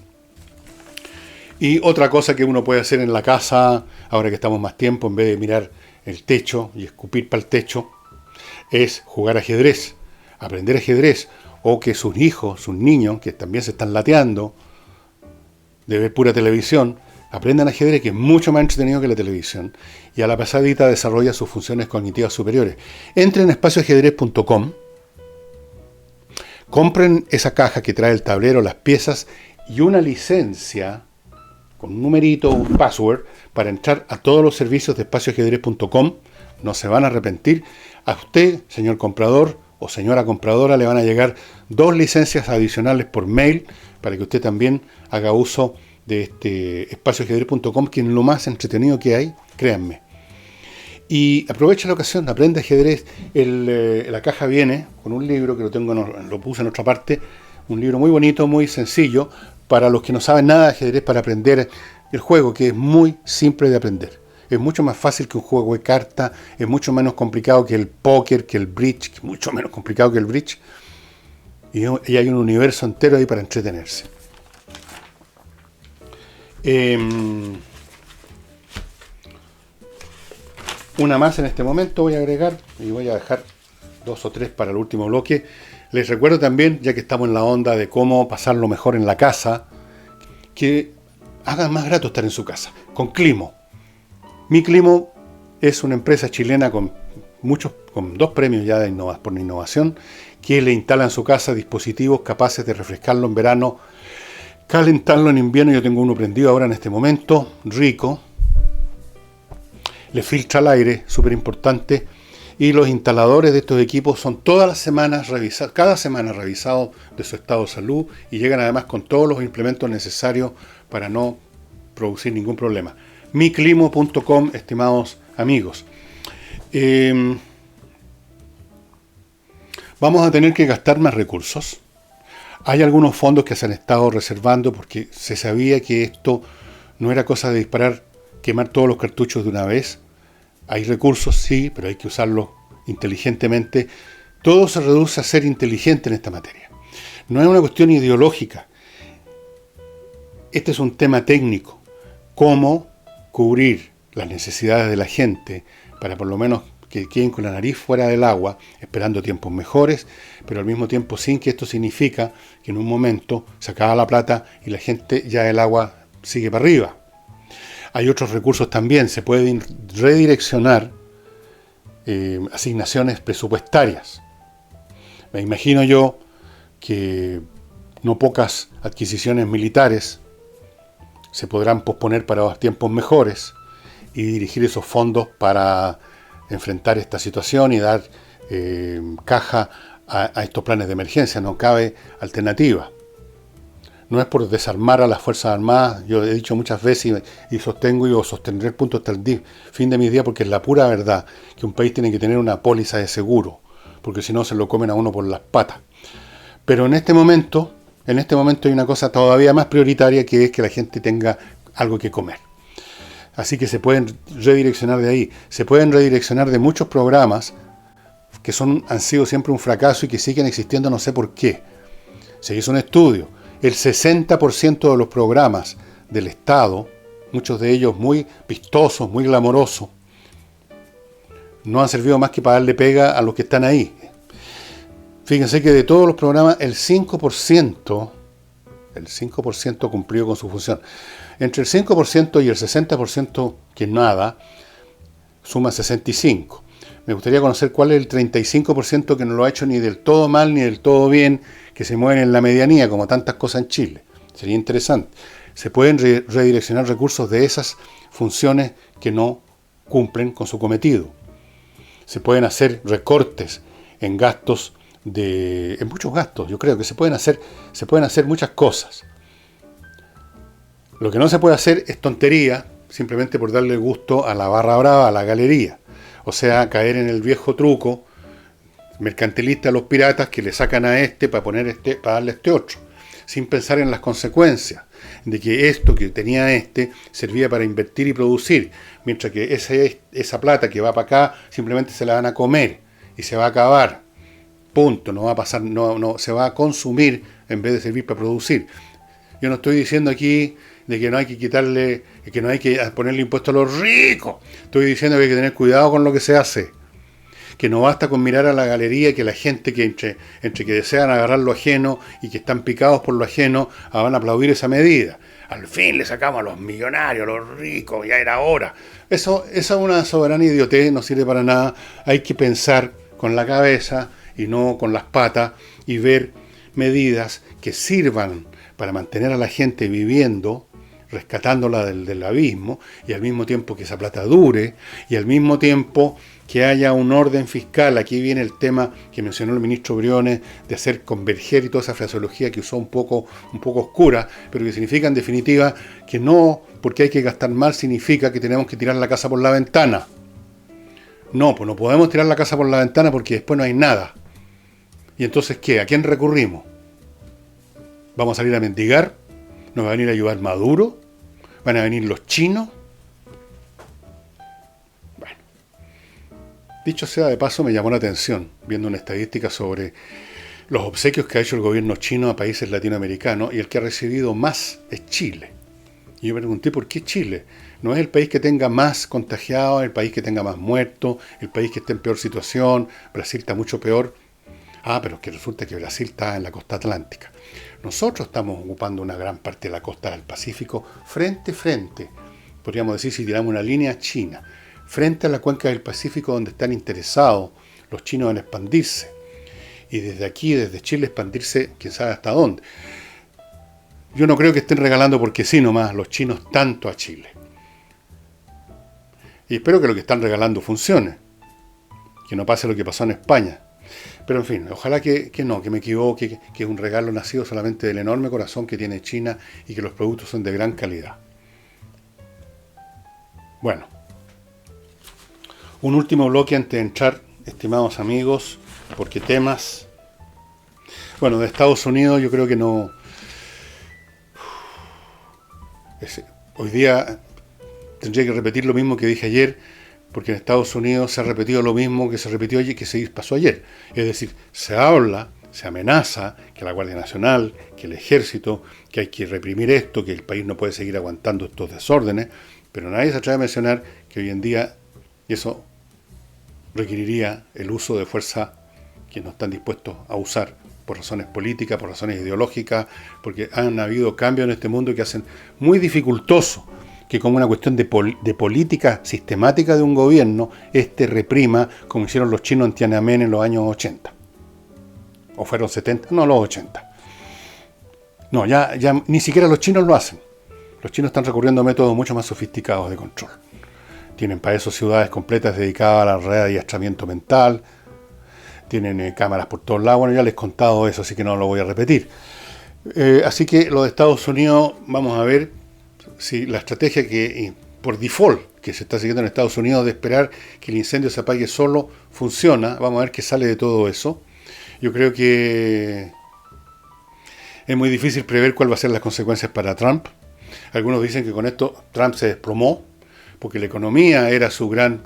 Y otra cosa que uno puede hacer en la casa, ahora que estamos más tiempo, en vez de mirar el techo y escupir para el techo, es jugar ajedrez, aprender ajedrez, o que sus hijos, sus niños, que también se están lateando de ver pura televisión, Aprendan ajedrez, que es mucho más entretenido que la televisión, y a la pasadita desarrolla sus funciones cognitivas superiores. Entren a espacioajedrez.com, compren esa caja que trae el tablero, las piezas y una licencia con un numerito, un password, para entrar a todos los servicios de espacioajedrez.com. No se van a arrepentir. A usted, señor comprador o señora compradora, le van a llegar 2 licencias adicionales por mail para que usted también haga uso de este espacioajedrez.com, que es lo más entretenido que hay, créanme. Y aprovecha la ocasión, aprende ajedrez. La caja viene con un libro que lo puse en otra parte, un libro muy bonito, muy sencillo, para los que no saben nada de ajedrez, para aprender el juego, que es muy simple de aprender. Es mucho más fácil que un juego de cartas, es mucho menos complicado que el póker, que el bridge, mucho menos complicado que el bridge. Y hay un universo entero ahí para entretenerse. Una más en este momento voy a agregar, y voy a dejar 2 o 3 para el último bloque. Les recuerdo también, ya que estamos en la onda de cómo pasarlo mejor en la casa, que hagan más grato estar en su casa, con Climo. Mi Climo es una empresa chilena con 2 premios ya por innovación, que le instala en su casa dispositivos capaces de refrescarlo en verano, calentarlo en invierno. Yo tengo uno prendido ahora en este momento, rico. Le filtra el aire, súper importante. Y los instaladores de estos equipos son todas las semanas revisados, cada semana revisados de su estado de salud, y llegan además con todos los implementos necesarios para no producir ningún problema. miclimo.com, estimados amigos. Vamos a tener que gastar más recursos. Hay algunos fondos que se han estado reservando porque se sabía que esto no era cosa de quemar todos los cartuchos de una vez. Hay recursos, sí, pero hay que usarlos inteligentemente. Todo se reduce a ser inteligente en esta materia. No es una cuestión ideológica. Este es un tema técnico. Cómo cubrir las necesidades de la gente para por lo menos que queden con la nariz fuera del agua, esperando tiempos mejores, pero al mismo tiempo sin que esto significa que en un momento se acaba la plata y la gente ya el agua sigue para arriba. Hay otros recursos también, se pueden redireccionar asignaciones presupuestarias. Me imagino yo que no pocas adquisiciones militares se podrán posponer para tiempos mejores y dirigir esos fondos para enfrentar esta situación y dar caja a estos planes de emergencia. No cabe alternativa. No es por desarmar a las Fuerzas Armadas. Yo he dicho muchas veces y sostengo y sostendré el punto hasta el fin de mis días, porque es la pura verdad que un país tiene que tener una póliza de seguro, porque si no se lo comen a uno por las patas. Pero en este momento hay una cosa todavía más prioritaria, que es que la gente tenga algo que comer. Así que se pueden redireccionar de ahí. Se pueden redireccionar de muchos programas que han sido siempre un fracaso y que siguen existiendo, no sé por qué. Se hizo un estudio. El 60% de los programas del Estado, muchos de ellos muy vistosos, muy glamorosos, no han servido más que para darle pega a los que están ahí. Fíjense que de todos los programas, el 5% cumplió con su función. Entre el 5% y el 60%, que nada, suma 65%. Me gustaría conocer cuál es el 35% que no lo ha hecho ni del todo mal ni del todo bien, que se mueven en la medianía, como tantas cosas en Chile. Sería interesante. Se pueden redireccionar recursos de esas funciones que no cumplen con su cometido. Se pueden hacer recortes en gastos, en muchos gastos. Yo creo que se pueden hacer muchas cosas. Lo que no se puede hacer es tontería, simplemente por darle gusto a la barra brava, a la galería. O sea, caer en el viejo truco mercantilista a los piratas, que le sacan a para darle a este otro, sin pensar en las consecuencias de que esto que tenía servía para invertir y producir, mientras que esa plata que va para acá simplemente se la van a comer y se va a acabar. Punto. No va a pasar, no se va a consumir en vez de servir para producir. Yo no estoy diciendo aquí de que no hay que ponerle impuesto a los ricos. Estoy diciendo que hay que tener cuidado con lo que se hace. que no basta con mirar a la galería, que la gente que entre que desean agarrar lo ajeno y que están picados por lo ajeno, van a aplaudir esa medida. Al fin le sacamos a los millonarios, a los ricos, ya era hora. Esa es una soberana idiotez, no sirve para nada. Hay que pensar con la cabeza y no con las patas y ver medidas que sirvan para mantener a la gente viviendo, rescatándola del abismo, y al mismo tiempo que esa plata dure, y al mismo tiempo que haya un orden fiscal. Aquí viene el tema que mencionó el ministro Briones, de hacer converger y toda esa fraseología que usó un poco oscura, pero que significa en definitiva que no, porque hay que gastar mal, significa que tenemos que tirar la casa por la ventana. No, pues no podemos tirar la casa por la ventana porque después no hay nada. ¿Y entonces qué? ¿A quién recurrimos? ¿Vamos a salir a mendigar? ¿Nos va a venir a ayudar Maduro? ¿Van a venir los chinos? Bueno, dicho sea de paso, me llamó la atención viendo una estadística sobre los obsequios que ha hecho el gobierno chino a países latinoamericanos, y el que ha recibido más es Chile. Y yo me pregunté, ¿por qué Chile? No es el país que tenga más contagiados, el país que tenga más muertos, el país que esté en peor situación. Brasil está mucho peor. Pero es que resulta que Brasil está en la costa atlántica. Nosotros estamos ocupando una gran parte de la costa del Pacífico frente, podríamos decir, si tiramos una línea, China, frente a la cuenca del Pacífico, donde están interesados los chinos en expandirse. Y desde aquí, desde Chile, expandirse quién sabe hasta dónde. Yo no creo que estén regalando porque sí nomás los chinos tanto a Chile. Y espero que lo que están regalando funcione. Que no pase lo que pasó en España. Pero en fin, ojalá que me equivoque, que es un regalo nacido solamente del enorme corazón que tiene China y que los productos son de gran calidad. Bueno, un último bloque antes de entrar, estimados amigos, porque temas... Bueno, de Estados Unidos yo creo que no... Hoy día tendría que repetir lo mismo que dije ayer, porque en Estados Unidos se ha repetido lo mismo que se repitió ayer, que se pasó ayer. Es decir, se habla, se amenaza que la Guardia Nacional, que el Ejército, que hay que reprimir esto, que el país no puede seguir aguantando estos desórdenes, pero nadie se atreve a mencionar que hoy en día eso requeriría el uso de fuerza que no están dispuestos a usar por razones políticas, por razones ideológicas, porque han habido cambios en este mundo que hacen muy dificultoso que como una cuestión de política sistemática de un gobierno, reprima, como hicieron los chinos en Tiananmen en los años 80. ¿O fueron 70? No, los 80. No, ya ni siquiera los chinos lo hacen. Los chinos están recurriendo a métodos mucho más sofisticados de control. Tienen para eso ciudades completas dedicadas a la red de adiestramiento mental. Tienen cámaras por todos lados. Bueno, ya les he contado eso, así que no lo voy a repetir. Así que los de Estados Unidos, vamos a ver si la estrategia que por default que se está siguiendo en Estados Unidos de esperar que el incendio se apague solo funciona. Vamos a ver qué sale de todo eso. Yo creo que es muy difícil prever cuál va a ser las consecuencias para Trump. Algunos dicen que con esto Trump se desplomó porque la economía era su gran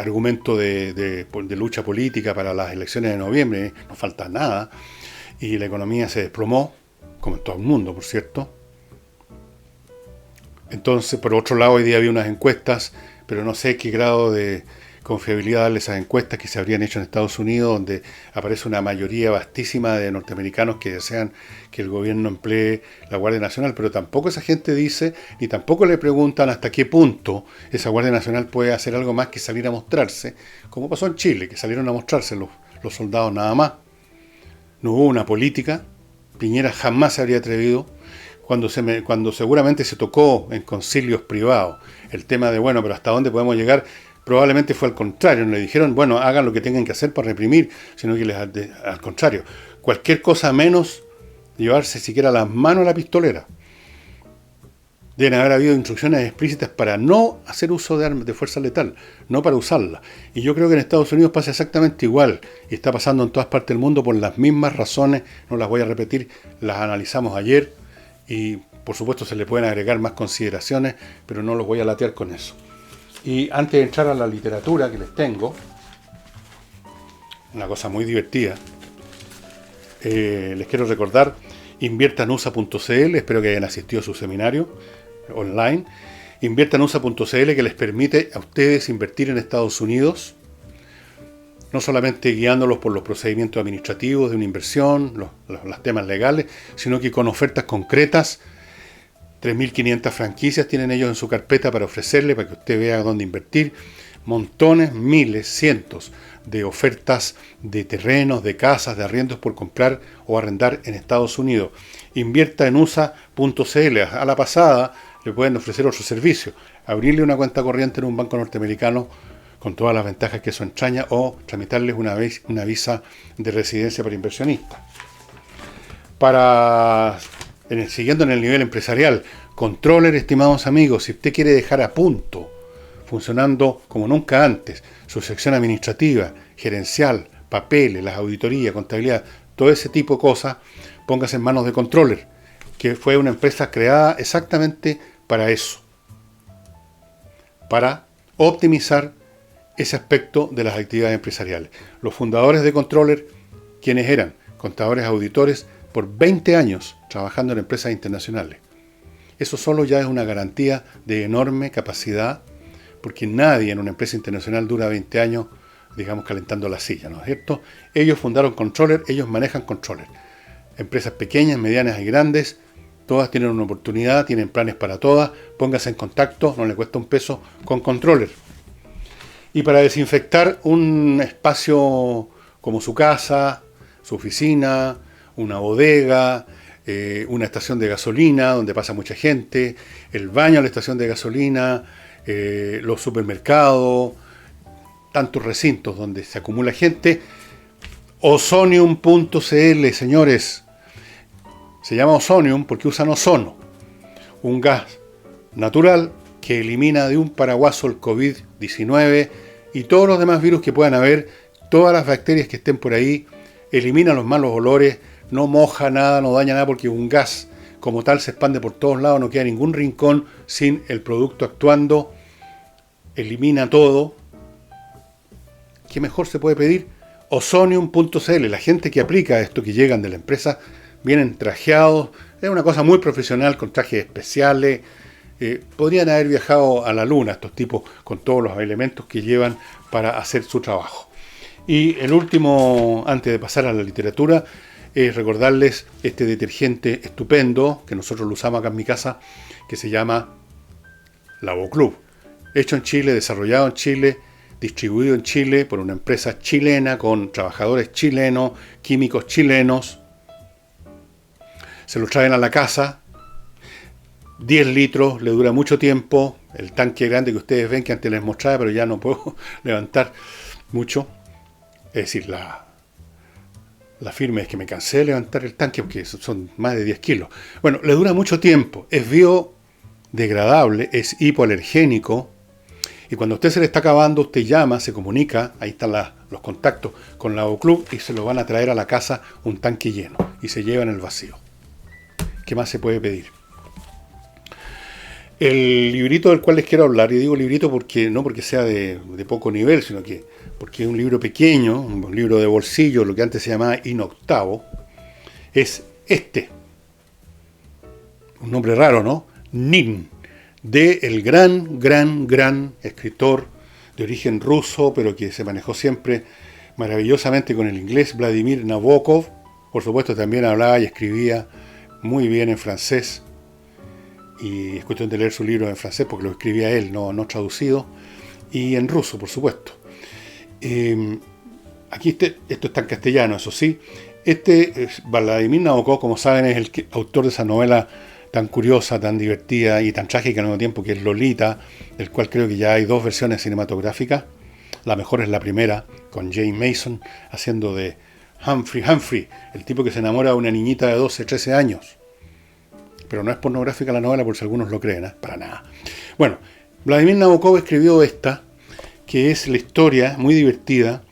argumento de lucha política para las elecciones de noviembre. No falta nada. Y la economía se desplomó, como en todo el mundo, por cierto. Entonces, por otro lado, hoy día había unas encuestas, pero no sé qué grado de confiabilidad darle esas encuestas que se habrían hecho en Estados Unidos, donde aparece una mayoría vastísima de norteamericanos que desean que el gobierno emplee la Guardia Nacional, pero tampoco esa gente dice, ni tampoco le preguntan hasta qué punto esa Guardia Nacional puede hacer algo más que salir a mostrarse, como pasó en Chile, que salieron a mostrarse los soldados nada más. No hubo una política. Piñera jamás se habría atrevido, cuando seguramente se tocó en concilios privados el tema de, bueno, pero ¿hasta dónde podemos llegar? Probablemente fue al contrario, no le dijeron, bueno, hagan lo que tengan que hacer para reprimir, sino que al contrario, cualquier cosa menos llevarse siquiera las manos a la pistolera. Deben haber habido instrucciones explícitas para no hacer uso de armas de fuerza letal, no para usarla. Y yo creo que en Estados Unidos pasa exactamente igual, y está pasando en todas partes del mundo por las mismas razones, no las voy a repetir, las analizamos ayer, y por supuesto se le pueden agregar más consideraciones, pero no los voy a latear con eso. Y antes de entrar a la literatura que les tengo, una cosa muy divertida, les quiero recordar, inviertanusa.cl, espero que hayan asistido a su seminario online. Inviertanusa.cl, que les permite a ustedes invertir en Estados Unidos no solamente guiándolos por los procedimientos administrativos de una inversión, los temas legales, sino que con ofertas concretas. 3.500 franquicias tienen ellos en su carpeta para ofrecerle, para que usted vea dónde invertir. Montones, miles, cientos de ofertas de terrenos, de casas, de arriendos por comprar o arrendar en Estados Unidos. Invierta en USA.cl. A la pasada le pueden ofrecer otro servicio. Abrirle una cuenta corriente en un banco norteamericano con todas las ventajas que eso entraña, o tramitarles una visa de residencia para inversionistas. Siguiendo en el nivel empresarial, controller, estimados amigos, si usted quiere dejar a punto, funcionando como nunca antes, su sección administrativa, gerencial, papeles, las auditorías, contabilidad, todo ese tipo de cosas, póngase en manos de Controller, que fue una empresa creada exactamente para eso, para optimizar ese aspecto de las actividades empresariales. Los fundadores de Controller, quienes eran contadores auditores por 20 años trabajando en empresas internacionales. Eso solo ya es una garantía de enorme capacidad, porque nadie en una empresa internacional dura 20 años, digamos, calentando la silla, ¿no es cierto? Ellos fundaron Controller, ellos manejan Controller. Empresas pequeñas, medianas y grandes, todas tienen una oportunidad, tienen planes para todas. Póngase en contacto, no le cuesta un peso, con Controller. Y para desinfectar un espacio como su casa, su oficina, una bodega, una estación de gasolina donde pasa mucha gente, el baño a la estación de gasolina, los supermercados, tantos recintos donde se acumula gente. Ozonium.cl, señores. Se llama Ozonium porque usan ozono, un gas natural que elimina de un paraguaso el COVID-19 y todos los demás virus que puedan haber, todas las bacterias que estén por ahí, elimina los malos olores, no moja nada, no daña nada, porque un gas como tal se expande por todos lados, no queda ningún rincón sin el producto actuando, elimina todo. ¿Qué mejor se puede pedir? Ozonium.cl. La gente que aplica esto, que llegan de la empresa, vienen trajeados, es una cosa muy profesional, con trajes especiales. Podrían haber viajado a la luna estos tipos con todos los elementos que llevan para hacer su trabajo. Y el último, antes de pasar a la literatura, es recordarles este detergente estupendo que nosotros lo usamos acá en mi casa, que se llama Lavoclub. Hecho en Chile, desarrollado en Chile, distribuido en Chile por una empresa chilena con trabajadores chilenos, químicos chilenos. Se lo traen a la casa, 10 litros, le dura mucho tiempo. El tanque grande que ustedes ven, que antes les mostraba, pero ya no puedo levantar mucho. Es decir, la firme es que me cansé de levantar el tanque porque son más de 10 kilos. Bueno, le dura mucho tiempo, es biodegradable, es hipoalergénico, y cuando a usted se le está acabando, usted llama, se comunica, ahí están los contactos con Lavoclub, y se lo van a traer a la casa un tanque lleno, y se llevan el vacío. ¿Qué más se puede pedir? El librito del cual les quiero hablar, y digo librito porque no porque sea de poco nivel, sino que porque es un libro pequeño, un libro de bolsillo, lo que antes se llamaba inoctavo, es este. Un nombre raro, ¿no? Nin, de el gran escritor de origen ruso, pero que se manejó siempre maravillosamente con el inglés, Vladimir Nabokov. Por supuesto, también hablaba y escribía muy bien en francés, y es cuestión de leer su libro en francés porque lo escribía él, no traducido, y en ruso, por supuesto. Aquí esto está en castellano, eso sí. Vladimir Nabokov, como saben, es el autor de esa novela tan curiosa, tan divertida y tan trágica al mismo tiempo, que es Lolita, del cual creo que ya hay 2 versiones cinematográficas. La mejor es la primera, con Jane Mason haciendo de Humphrey, el tipo que se enamora de una niñita de 12, 13 años. Pero no es pornográfica la novela, por si algunos lo creen, ¿eh? Para nada. Bueno, Vladimir Nabokov escribió esta, que es la historia muy divertida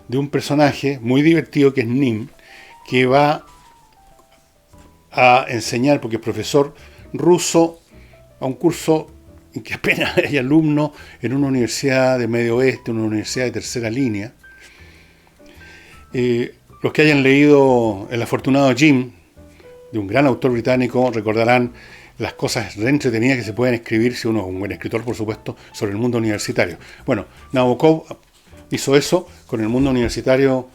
de un personaje muy divertido que es Nin, que va a enseñar, porque es profesor ruso, a un curso en que apenas hay alumno en una universidad de Medio Oeste, una universidad de tercera línea. Los que hayan leído El afortunado Jim, de un gran autor británico, recordarán las cosas re entretenidas que se pueden escribir, si uno es un buen escritor, por supuesto, sobre el mundo universitario. Bueno, Nabokov Hizo eso con el mundo universitario,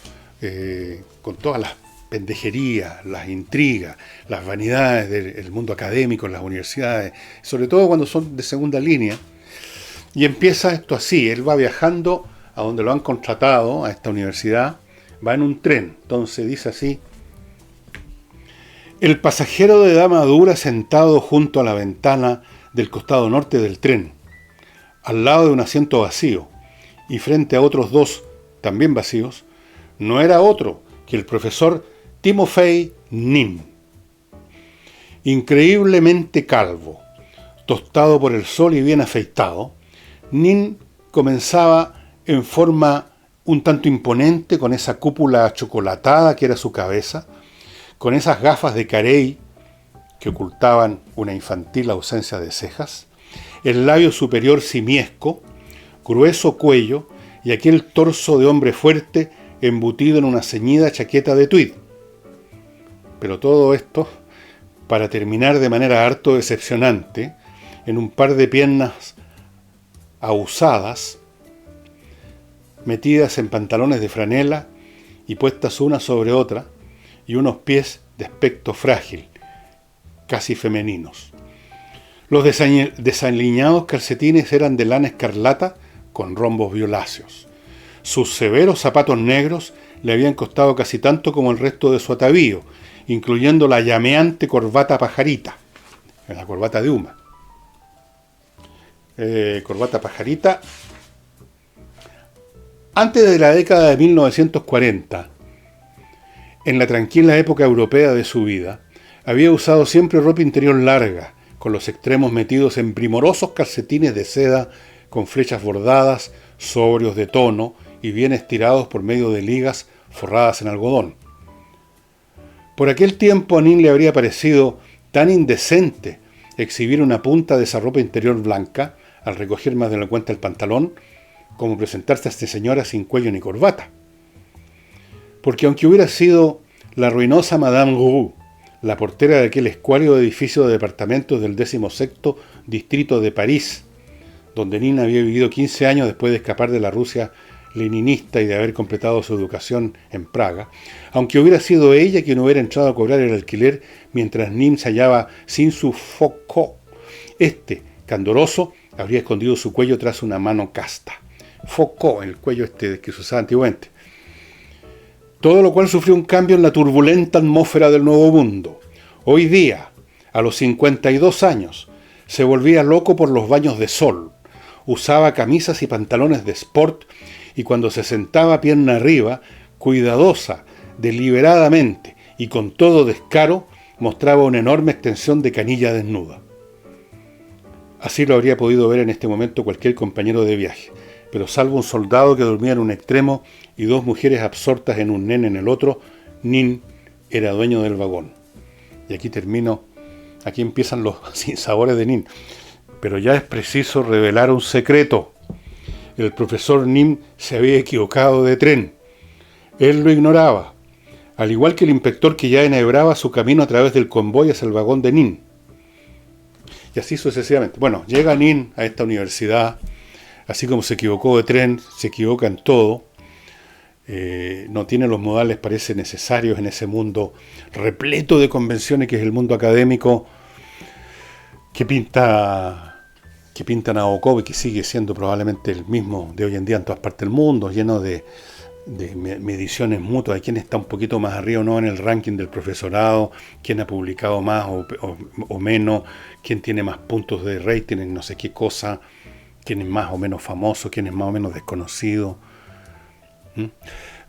con todas las pendejerías, las intrigas, las vanidades del mundo académico en las universidades, sobre todo cuando son de segunda línea. Y empieza esto así, él va viajando a donde lo han contratado, a esta universidad, va en un tren. Entonces dice así: el pasajero de edad madura sentado junto a la ventana del costado norte del tren, al lado de un asiento vacío, y frente a otros dos, también vacíos, no era otro que el profesor Timofey Nin. Increíblemente calvo, tostado por el sol y bien afeitado, Nin comenzaba en forma un tanto imponente, con esa cúpula achocolatada que era su cabeza, con esas gafas de carey que ocultaban una infantil ausencia de cejas, el labio superior simiesco, grueso cuello y aquel torso de hombre fuerte embutido en una ceñida chaqueta de tweed. Pero todo esto para terminar de manera harto decepcionante en un par de piernas ahusadas, metidas en pantalones de franela y puestas una sobre otra, y unos pies de aspecto frágil, casi femeninos. Los desaliñados calcetines eran de lana escarlata con rombos violáceos. Sus severos zapatos negros le habían costado casi tanto como el resto de su atavío, incluyendo la llameante corbata pajarita, la corbata de Uma. Corbata pajarita. Antes de la década de 1940, en la tranquila época europea de su vida, había usado siempre ropa interior larga, con los extremos metidos en primorosos calcetines de seda con flechas bordadas, sobrios de tono y bien estirados por medio de ligas forradas en algodón. Por aquel tiempo a Nin le habría parecido tan indecente exhibir una punta de esa ropa interior blanca al recoger más de la cuenta el pantalón, como presentarse a esta señora sin cuello ni corbata. Porque aunque hubiera sido la ruinosa Madame Roux, la portera de aquel escuálido edificio de departamentos del 16º distrito de París, donde Nin había vivido 15 años después de escapar de la Rusia leninista y de haber completado su educación en Praga, aunque hubiera sido ella quien hubiera entrado a cobrar el alquiler mientras Nin se hallaba sin su focó, candoroso, habría escondido su cuello tras una mano casta. Focó, el cuello que se usaba antiguamente. Todo lo cual sufrió un cambio en la turbulenta atmósfera del Nuevo Mundo. Hoy día, a los 52 años, se volvía loco por los baños de sol, usaba camisas y pantalones de sport, y cuando se sentaba pierna arriba, cuidadosa, deliberadamente y con todo descaro, mostraba una enorme extensión de canilla desnuda. Así lo habría podido ver en este momento cualquier compañero de viaje, pero salvo un soldado que dormía en un extremo y dos mujeres absortas en un nene en el otro, Nin era dueño del vagón. Y aquí termino, aquí empiezan los sinsabores de Nin. Pero ya es preciso revelar un secreto. El profesor Nin se había equivocado de tren. Él lo ignoraba, al igual que el inspector que ya enhebraba su camino a través del convoy hacia el vagón de Nin. Y así sucesivamente. Bueno, llega Nin a esta universidad, así como se equivocó de tren, se equivoca en todo. No tiene los modales, parece, necesarios en ese mundo repleto de convenciones que es el mundo académico que pinta Nabokov y que sigue siendo probablemente el mismo de hoy en día en todas partes del mundo, lleno de mediciones mutuas, de quién está un poquito más arriba o no en el ranking del profesorado, quién ha publicado más o menos, quién tiene más puntos de rating en no sé qué cosa, quién es más o menos famoso, quién es más o menos desconocido.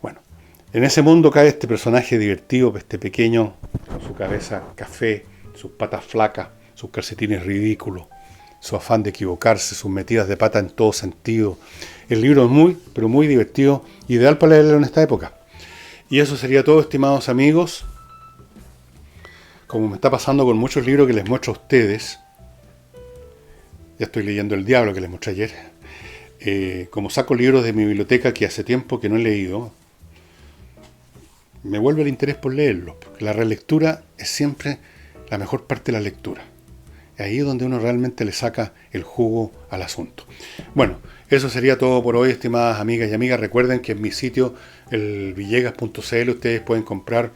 Bueno, en ese mundo cae este personaje divertido, este pequeño, con su cabeza café, sus patas flacas, sus calcetines ridículos, su afán de equivocarse, sus metidas de pata en todo sentido. El libro es muy, pero muy divertido, ideal para leerlo en esta época. Y eso sería todo, estimados amigos. Como me está pasando con muchos libros que les muestro a ustedes, ya estoy leyendo El Diablo que les mostré ayer. Como saco libros de mi biblioteca que hace tiempo que no he leído, me vuelve el interés por leerlos, porque la relectura es siempre la mejor parte de la lectura. Ahí es donde uno realmente le saca el jugo al asunto. Bueno, eso sería todo por hoy, estimadas amigas y amigas. Recuerden que en mi sitio, el villegas.cl, ustedes pueden comprar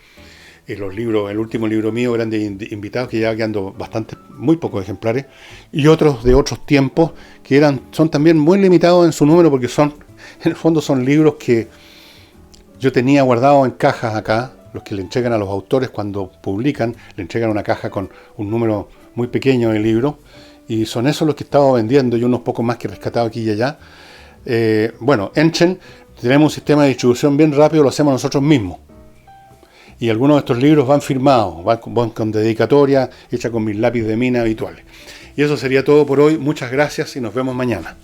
los libros, el último libro mío, Grandes Invitados, que ya quedando bastante, muy pocos ejemplares, y otros de otros tiempos que son también muy limitados en su número, porque en el fondo son libros que yo tenía guardados en cajas acá, los que le entregan a los autores cuando publican, le entregan una caja con un número muy pequeño de libros, y son esos los que he estado vendiendo y unos pocos más que he rescatado aquí y allá. Bueno, entren, tenemos un sistema de distribución bien rápido, lo hacemos nosotros mismos. Y algunos de estos libros van firmados, van con dedicatoria, hecha con mis lápiz de mina habituales. Y eso sería todo por hoy. Muchas gracias y nos vemos mañana.